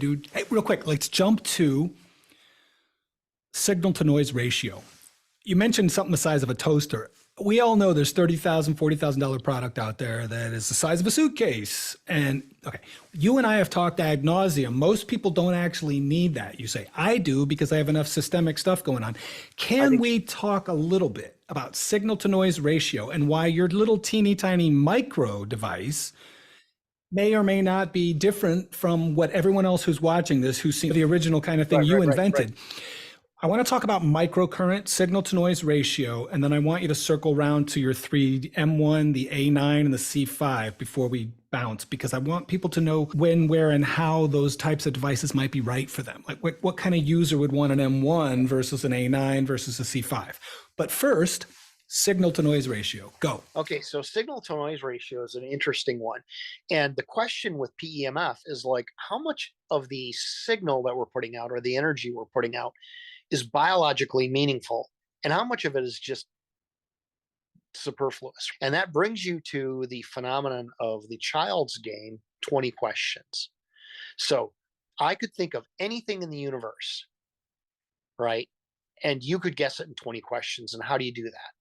Dude, hey, real quick, let's jump to signal to noise ratio. You mentioned something the size of a toaster. We all know there's $30,000, $40,000 product out there that is the size of a suitcase. And okay, you and I have talked ad nauseum. Most people don't actually need that. You say, I do because I have enough systemic stuff going on. Can we talk a little bit about signal to noise ratio and why your little teeny tiny micro device may or may not be different from what everyone else who's watching this, who's seen the original kind of thing you invented? I want to talk about microcurrent, signal to noise ratio, and then I want you to circle around to your three M1, the A9, and the C5 before we bounce, because I want people to know when, where, and how those types of devices might be right for them. Like what kind of user would want an M1 versus an A9 versus a C5? But first, signal to noise ratio, go. Okay, so signal to noise ratio is an interesting one. And the question with PEMF is like, how much of the signal that we're putting out or the energy we're putting out is biologically meaningful, and how much of it is just superfluous? And that brings you to the phenomenon of the child's game, 20 questions. So I could think of anything in the universe, right? And you could guess it in 20 questions. And how do you do that?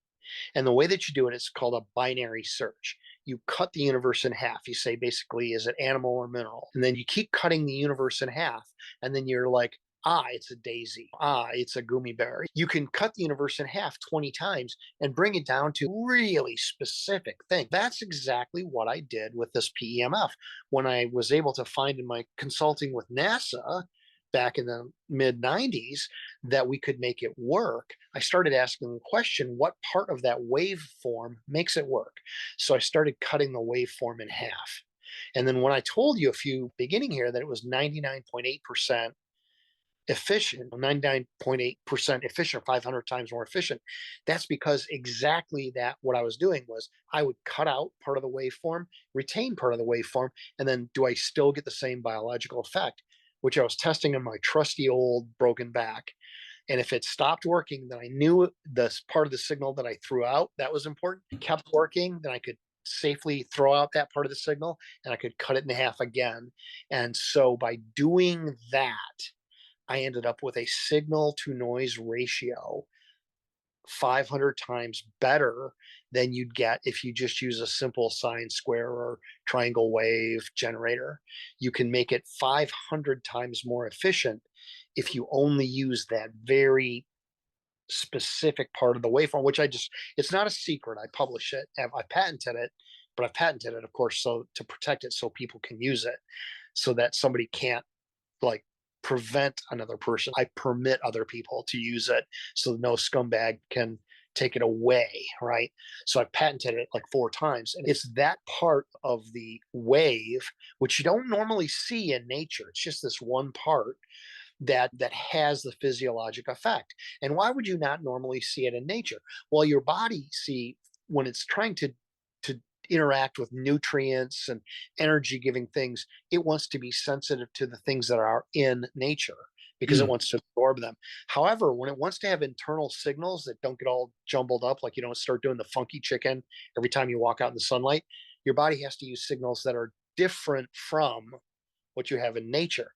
And the way that you do it is called a binary search. You cut the universe in half. You say, basically, is it animal or mineral? And then you keep cutting the universe in half. And then you're like, it's a daisy. It's a gummy bear. You can cut the universe in half 20 times and bring it down to really specific thing. That's exactly what I did with this PEMF. When I was able to find in my consulting with NASA back in the mid 90s that we could make it work, I started asking the question, what part of that waveform makes it work? So I started cutting the waveform in half. And then when I told you a few beginning here that it was 99.8% efficient, 99.8% efficient, 500 times more efficient, that's because exactly that what I was doing was I would cut out part of the waveform, retain part of the waveform, and then do I still get the same biological effect, which I was testing in my trusty old broken back. And if it stopped working, then I knew this part of the signal that I threw out that was important kept working, then I could safely throw out that part of the signal and I could cut it in half again. And so by doing that, I ended up with a signal to noise ratio 500 times better than you'd get if you just use a simple sine square or triangle wave generator. You can make it 500 times more efficient if you only use that very specific part of the waveform, which it's not a secret. I publish it. I patented it, but I've patented it, of course, so to protect it so people can use it, so that somebody can't like prevent another person. I permit other people to use it so no scumbag can take it away, right? So I've patented it like 4 times. And it's that part of the wave, which you don't normally see in nature. It's just this one part that has the physiologic effect. And why would you not normally see it in nature? Well, your body, when it's trying to interact with nutrients and energy giving things, it wants to be sensitive to the things that are in nature because it wants to absorb them. However, when it wants to have internal signals that don't get all jumbled up, like you don't start doing the funky chicken every time you walk out in the sunlight, your body has to use signals that are different from what you have in nature.